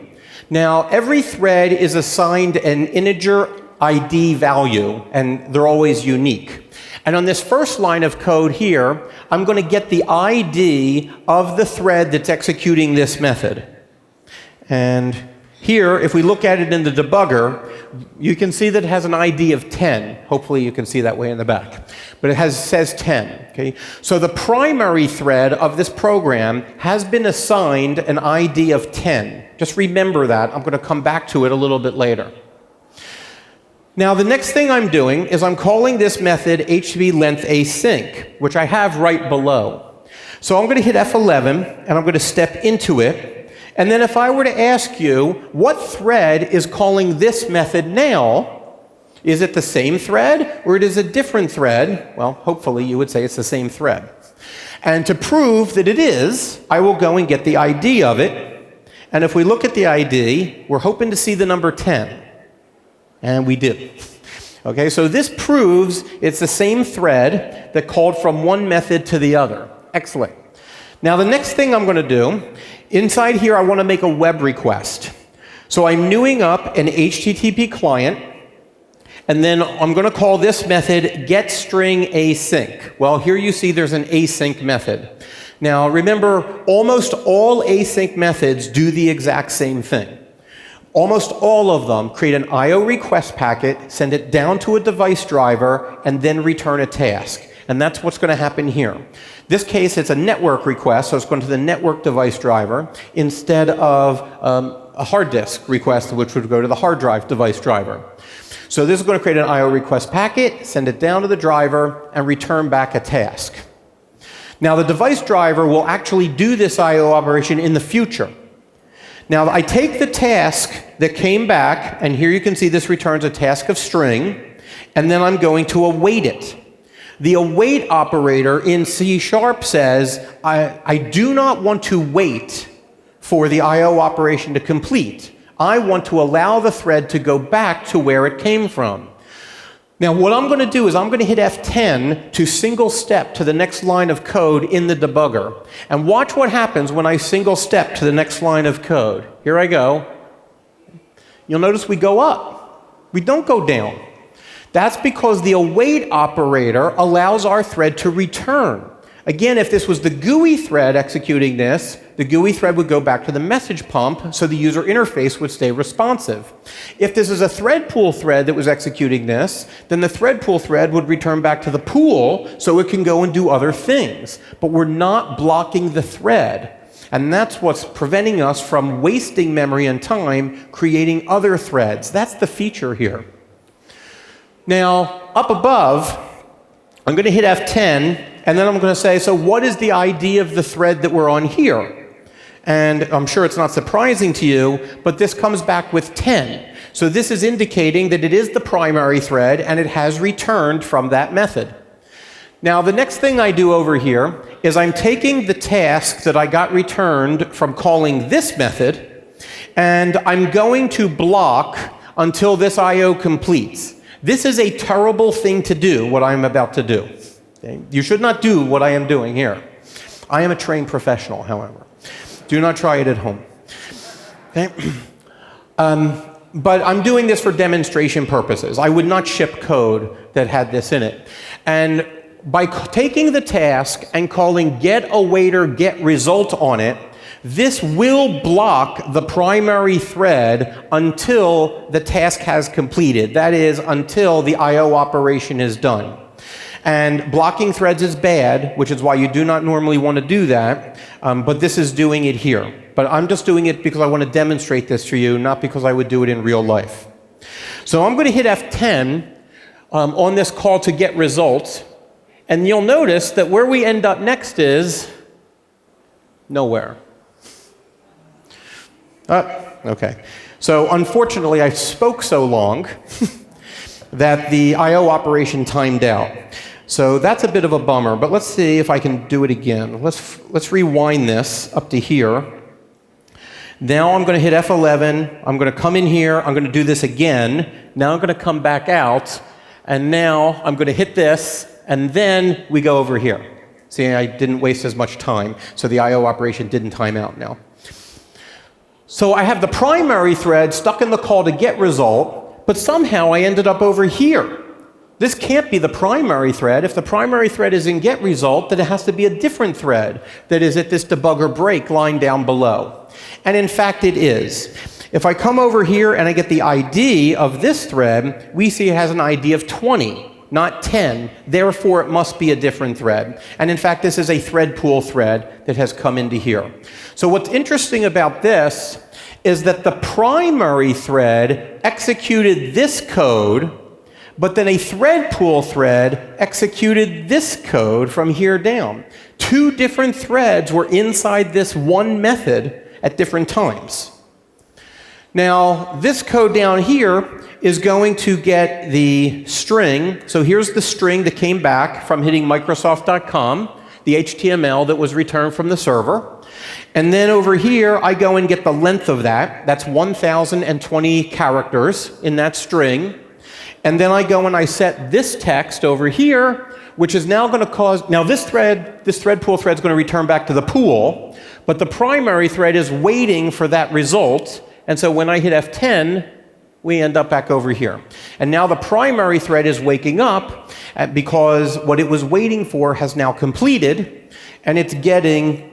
Now, every thread is assigned an integer ID value, and they're always unique. And on this first line of code here, I'm going to get the ID of the thread that's executing this method. And here, if we look at it in the debugger, you can see that it has an ID of 10. Hopefully you can see that way in the back. But it says 10. Okay? So the primary thread of this program has been assigned an ID of 10. Just remember that. I'm going to come back to it a little bit later. Now, the next thing I'm doing is I'm calling this method HTTP_length_async, which I have right below. So I'm going to hit F11, and I'm going to step into it. And then if I were to ask you, what thread is calling this method now? Is it the same thread, or it is a different thread? Well, hopefully you would say it's the same thread. And to prove that it is, I will go and get the ID of it. And if we look at the ID, we're hoping to see the number 10. And we do. Okay, so this proves it's the same thread that called from one method to the other. Excellent. Now the next thing I'm going to do, inside here I want to make a web request. So I'm newing up an HTTP client, and then I'm going to call this method getStringAsync. Well, here you see there's an async method. Now remember, almost all async methods do the exact same thing. Almost all of them create an I/O request packet, send it down to a device driver, and then return a task. And that's what's going to happen here. This case, it's a network request, so it's going to the network device driver instead of a hard disk request, which would go to the hard drive device driver. So this is going to create an I/O request packet, send it down to the driver, and return back a task. Now, the device driver will actually do this I/O operation in the future. Now, I take the task that came back, and here you can see this returns a task of string, and then I'm going to await it. The await operator in C# says, I do not want to wait for the I/O operation to complete. I want to allow the thread to go back to where it came from. Now, what I'm going to do is I'm going to hit F10 to single step to the next line of code in the debugger. And watch what happens when I single step to the next line of code. Here I go. You'll notice we go up. We don't go down. That's because the await operator allows our thread to return. Again, if this was the GUI thread executing this, the GUI thread would go back to the message pump, so the user interface would stay responsive. If this is a thread pool thread that was executing this, then the thread pool thread would return back to the pool, so it can go and do other things. But we're not blocking the thread. And that's what's preventing us from wasting memory and time creating other threads. That's the feature here. Now, up above, I'm going to hit F10, and then I'm going to say, so what is the ID of the thread that we're on here? And I'm sure it's not surprising to you, but this comes back with 10. So this is indicating that it is the primary thread, and it has returned from that method. Now, the next thing I do over here is I'm taking the task that I got returned from calling this method, and I'm going to block until this I/O completes. This is a terrible thing to do, what I'm about to do. Okay? You should not do what I am doing here. I am a trained professional, however. Do not try it at home. Okay? But I'm doing this for demonstration purposes. I would not ship code that had this in it. And by taking the task and calling getAwaiter.getResult on it, this will block the primary thread until the task has completed. That is, until the I/O operation is done. And blocking threads is bad, which is why you do not normally want to do that, but this is doing it here. But I'm just doing it because I want to demonstrate this for you, not because I would do it in real life. So I'm going to hit F10 on this call to get results, and you'll notice that where we end up next is nowhere. Okay. So unfortunately, I spoke so long that the I/O operation timed out. So that's a bit of a bummer, but let's see if I can do it again. Let's rewind this up to here. Now I'm going to hit F11. I'm going to come in here. I'm going to do this again. Now I'm going to come back out, and now I'm going to hit this, and then we go over here. See, I didn't waste as much time, so the I/O operation didn't time out now. So I have the primary thread stuck in the call to get result, but somehow I ended up over here. This can't be the primary thread. If the primary thread is in get result, then it has to be a different thread that is at this debugger break line down below. And in fact, it is. If I come over here and I get the ID of this thread, we see it has an ID of 20. Not 10, therefore it must be a different thread. And in fact, this is a thread pool thread that has come into here. So what's interesting about this is that the primary thread executed this code, but then a thread pool thread executed this code from here down. Two different threads were inside this one method at different times. Now, this code down here is going to get the string. So here's the string that came back from hitting Microsoft.com, the HTML that was returned from the server. And then over here, I go and get the length of that. That's 1,020 characters in that string. And then I go and I set this text over here, which is now going to cause, now this thread pool thread is going to return back to the pool, but the primary thread is waiting for that result. And so when I hit F10, we end up back over here. And now the primary thread is waking up because what it was waiting for has now completed, and it's getting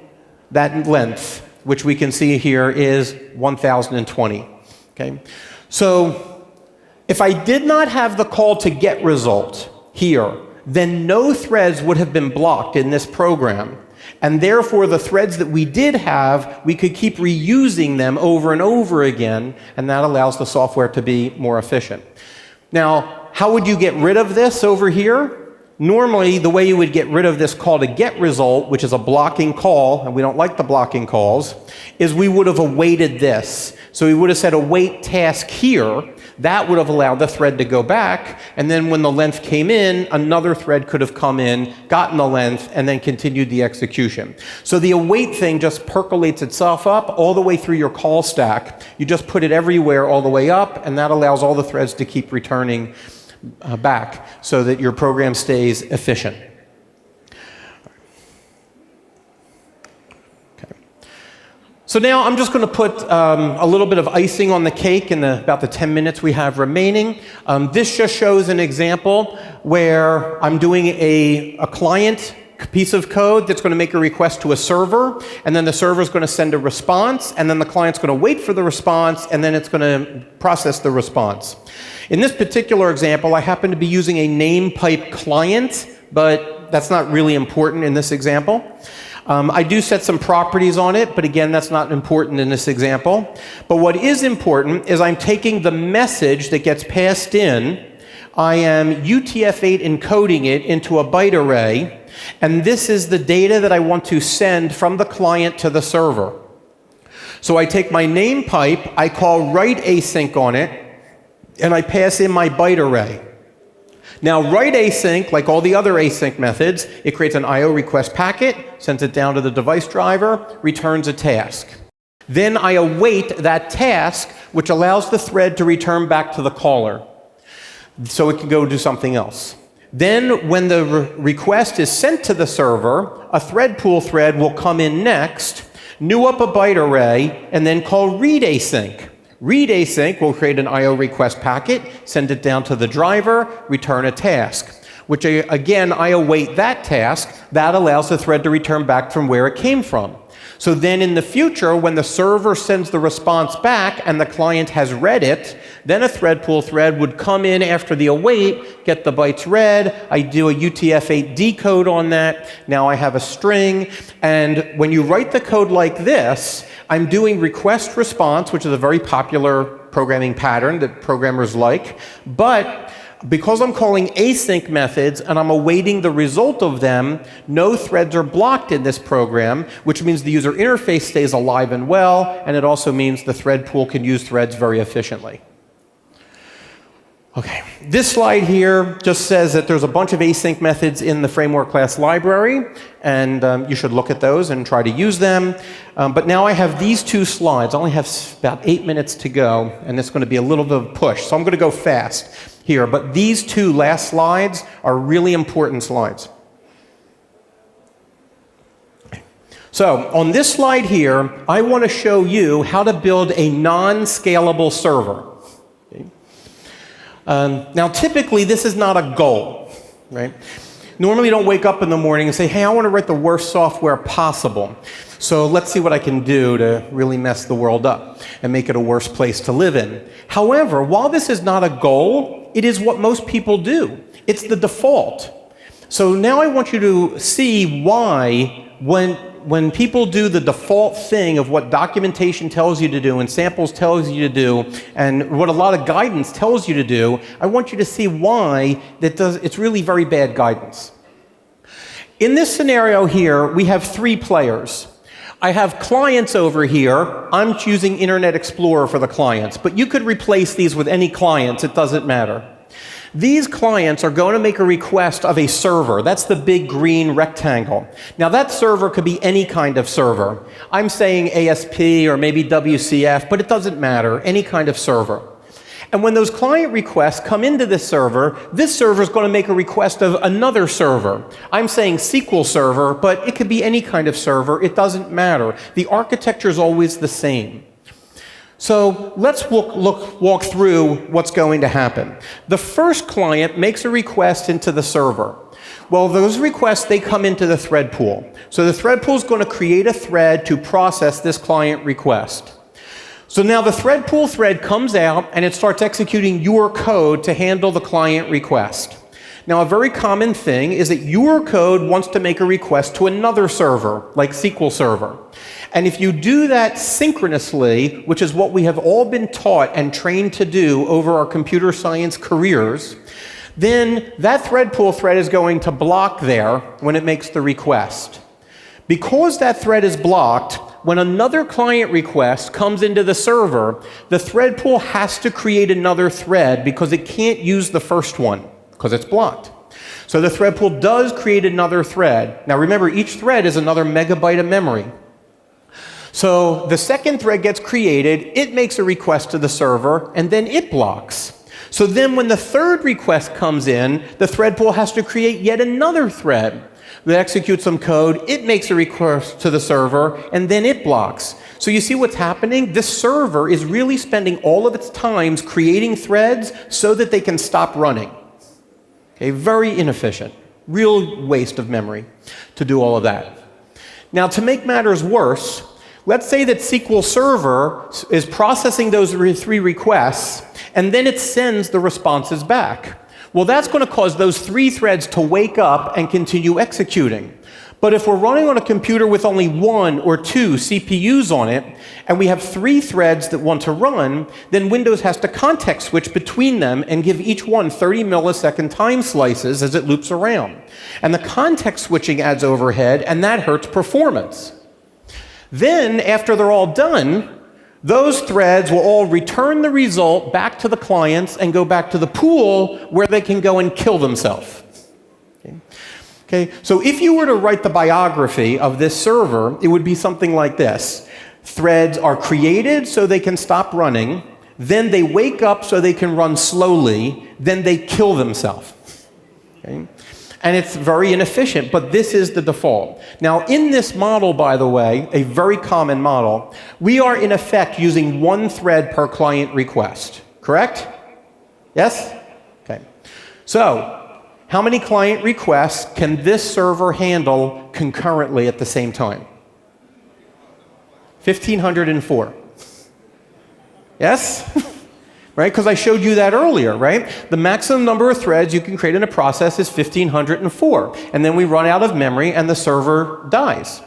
that length, which we can see here is 1,020. Okay? So if I did not have the call to get result here, then no threads would have been blocked in this program. And therefore, the threads that we did have, we could keep reusing them over and over again, and that allows the software to be more efficient. Now, how would you get rid of this over here? Normally, the way you would get rid of this call to get result, which is a blocking call, and we don't like the blocking calls, is we would have awaited this. So we would have said await task here. That would have allowed the thread to go back, and then when the length came in, another thread could have come in, gotten the length, and then continued the execution. So the await thing just percolates itself up all the way through your call stack. You just put it everywhere all the way up, and that allows all the threads to keep returning back so that your program stays efficient. So now I'm just going to put a little bit of icing on the cake in about the 10 minutes we have remaining. This just shows an example where I'm doing a client piece of code that's going to make a request to a server, and then the server is going to send a response, and then the client's going to wait for the response, and then it's going to process the response. In this particular example, I happen to be using a name pipe client, but that's not really important in this example. I do set some properties on it, but again, that's not important in this example. But what is important is I'm taking the message that gets passed in, I am UTF-8 encoding it into a byte array, and this is the data that I want to send from the client to the server. So I take my name pipe, I call write async on it, and I pass in my byte array. Now, write async, like all the other async methods, it creates an IO request packet, sends it down to the device driver, returns a task. Then I await that task, which allows the thread to return back to the caller, so it can go do something else. Then, when the request is sent to the server, a thread pool thread will come in next, new up a byte array, and then call read async. Read async will create an IO request packet, send it down to the driver, return a task, which again, I await that task. That allows the thread to return back from where it came from. So then in the future, when the server sends the response back and the client has read it, then a thread pool thread would come in after the await, get the bytes read, I do a UTF-8 decode on that, now I have a string, and when you write the code like this, I'm doing request response, which is a very popular programming pattern that programmers like, but because I'm calling async methods and I'm awaiting the result of them, no threads are blocked in this program, which means the user interface stays alive and well, and it also means the thread pool can use threads very efficiently. Okay, this slide here just says that there's a bunch of async methods in the framework class library, and you should look at those and try to use them. But now I have these two slides. I only have about 8 minutes to go, and it's going to be a little bit of a push, so I'm going to go fast here. But these two last slides are really important slides. So on this slide here, I want to show you how to build a non-scalable server. Now, typically, this is not a goal, right? Normally, you don't wake up in the morning and say, hey, I want to write the worst software possible. So let's see what I can do to really mess the world up and make it a worse place to live in. However, while this is not a goal, it is what most people do. It's the default. So now I want you to see why when people do the default thing of what documentation tells you to do and samples tells you to do and what a lot of guidance tells you to do, I want you to see why it's really very bad guidance. In this scenario here, we have 3 players. I have clients over here. I'm choosing Internet Explorer for the clients, but you could replace these with any clients. It doesn't matter. These clients are going to make a request of a server. That's the big green rectangle. Now that server could be any kind of server. I'm saying ASP or maybe WCF, but it doesn't matter, any kind of server. And when those client requests come into this server is going to make a request of another server. I'm saying SQL server, but it could be any kind of server. It doesn't matter. The architecture is always the same. So let's walk through what's going to happen. The first client makes a request into the server. Well, those requests, they come into the thread pool. So the thread pool is going to create a thread to process this client request. So now the thread pool thread comes out and it starts executing your code to handle the client request. Now, a very common thing is that your code wants to make a request to another server, like SQL Server. And if you do that synchronously, which is what we have all been taught and trained to do over our computer science careers, then that thread pool thread is going to block there when it makes the request. Because that thread is blocked, when another client request comes into the server, the thread pool has to create another thread because it can't use the first one because it's blocked. So the thread pool does create another thread. Now remember, each thread is another megabyte of memory. So the second thread gets created, it makes a request to the server, and then it blocks. So then when the third request comes in, the thread pool has to create yet another thread that executes some code, it makes a request to the server, and then it blocks. So you see what's happening? This server is really spending all of its time creating threads so that they can stop running. Okay, very inefficient. Real waste of memory to do all of that. Now, to make matters worse, let's say that SQL Server is processing those three requests, and then it sends the responses back. Well, that's going to cause those three threads to wake up and continue executing. But if we're running on a computer with only 1 or 2 CPUs on it, and we have 3 threads that want to run, then Windows has to context switch between them and give each one 30 millisecond time slices as it loops around. And the context switching adds overhead, and that hurts performance. Then, after they're all done, those threads will all return the result back to the clients and go back to the pool where they can go and kill themselves. Okay? So if you were to write the biography of this server, it would be something like this. Threads are created so they can stop running, then they wake up so they can run slowly, then they kill themselves. Okay? And it's very inefficient, but this is the default. Now, in this model, by the way, a very common model, we are in effect using 1 thread per client request, correct? Yes? Okay. So, how many client requests can this server handle concurrently at the same time? 1,504. Yes? Right? Because I showed you that earlier, right? The maximum number of threads you can create in a process is 1,504. And then we run out of memory and the server dies.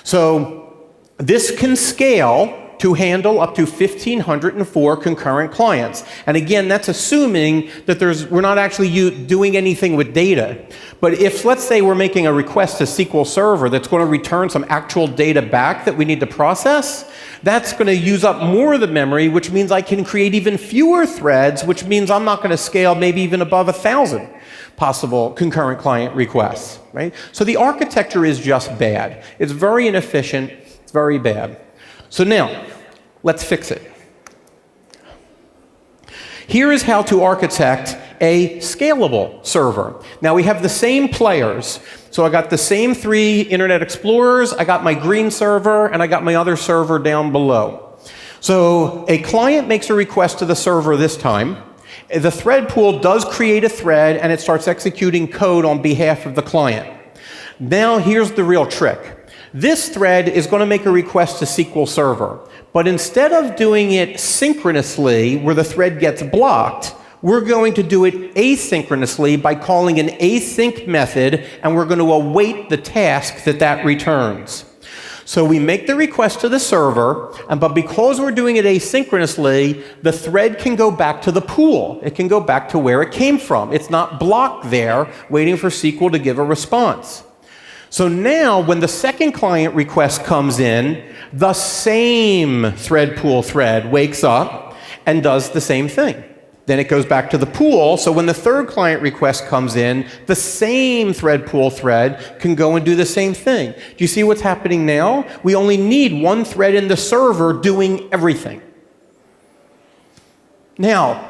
So this can scale to handle up to 1,504 concurrent clients. And again, that's assuming that we're not actually doing anything with data. But if, let's say, we're making a request to SQL Server that's going to return some actual data back that we need to process, that's going to use up more of the memory, which means I can create even fewer threads, which means I'm not going to scale maybe even above 1,000 possible concurrent client requests, right? So the architecture is just bad. It's very inefficient. It's very bad. So now, let's fix it. Here is how to architect a scalable server. Now we have the same players. So I got the same 3 Internet Explorers, I got my green server, and I got my other server down below. So a client makes a request to the server this time. The thread pool does create a thread, and it starts executing code on behalf of the client. Now here's the real trick. This thread is going to make a request to SQL Server, but instead of doing it synchronously, where the thread gets blocked, we're going to do it asynchronously by calling an async method, and we're going to await the task that returns. So we make the request to the server, but because we're doing it asynchronously, the thread can go back to the pool. It can go back to where it came from. It's not blocked there, waiting for SQL to give a response. So now, when the second client request comes in, the same thread pool thread wakes up and does the same thing. Then it goes back to the pool, so when the third client request comes in, the same thread pool thread can go and do the same thing. Do you see what's happening now? We only need 1 thread in the server doing everything. Now,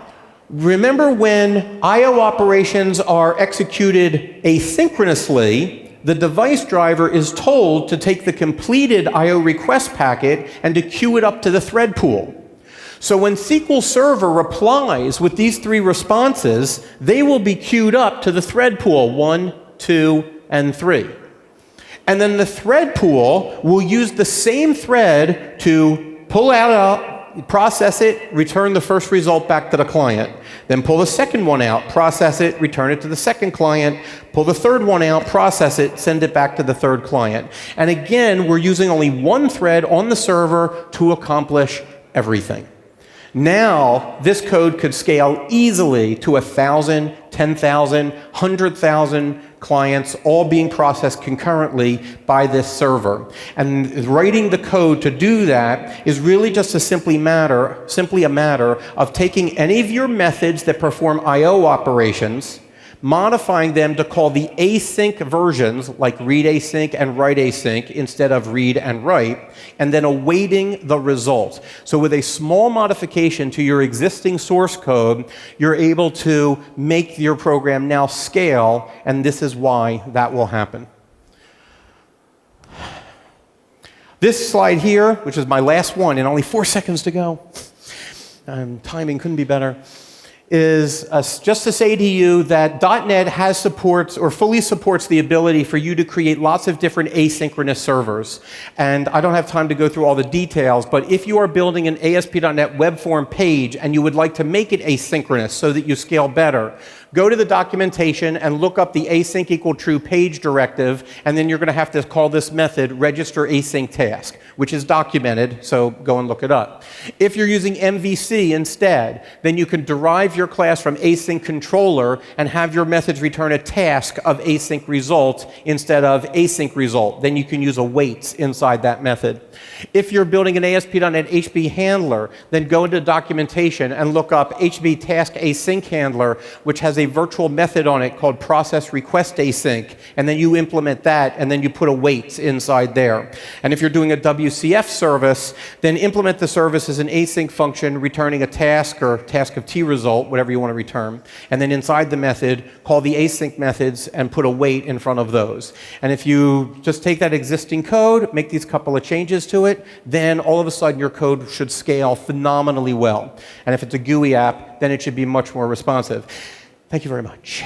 remember when I/O operations are executed asynchronously, the device driver is told to take the completed I/O request packet and to queue it up to the thread pool. So when SQL Server replies with these 3 responses, they will be queued up to the thread pool 1, 2, and 3. And then the thread pool will use the same thread to pull out process it, return the first result back to the client. Then pull the second one out, process it, return it to the second client, pull the third one out, process it, send it back to the third client. And again, we're using only one thread on the server to accomplish everything. Now, this code could scale easily to 1,000, 10,000, 100,000 clients, all being processed concurrently by this server. And writing the code to do that is really just simply a matter of taking any of your methods that perform I/O operations, modifying them to call the async versions, like read async and write async, instead of read and write, and then awaiting the result. So with a small modification to your existing source code, you're able to make your program now scale, and this is why that will happen. This slide here, which is my last one, and only 4 seconds to go, timing couldn't be better, is just to say to you that .NET has supports or fully supports the ability for you to create lots of different asynchronous servers. And I don't have time to go through all the details, but if you are building an ASP.NET web form page and you would like to make it asynchronous so that you scale better, go to the documentation and look up the async equal true page directive, and then you're going to have to call this method register async task, which is documented, so go and look it up. If you're using MVC instead, then you can derive your class from async controller and have your methods return a task of async result instead of async result. Then you can use awaits inside that method. If you're building an ASP.NET HB handler, then go into documentation and look up HB task async handler, which has a virtual method on it called process request async, and then you implement that, and then you put awaits inside there. And if you're doing a WCF service, then implement the service as an async function returning a task or task of T result, whatever you want to return, and then inside the method, call the async methods and put await in front of those. And if you just take that existing code, make these couple of changes to it, then all of a sudden your code should scale phenomenally well. And if it's a GUI app, then it should be much more responsive. Thank you very much.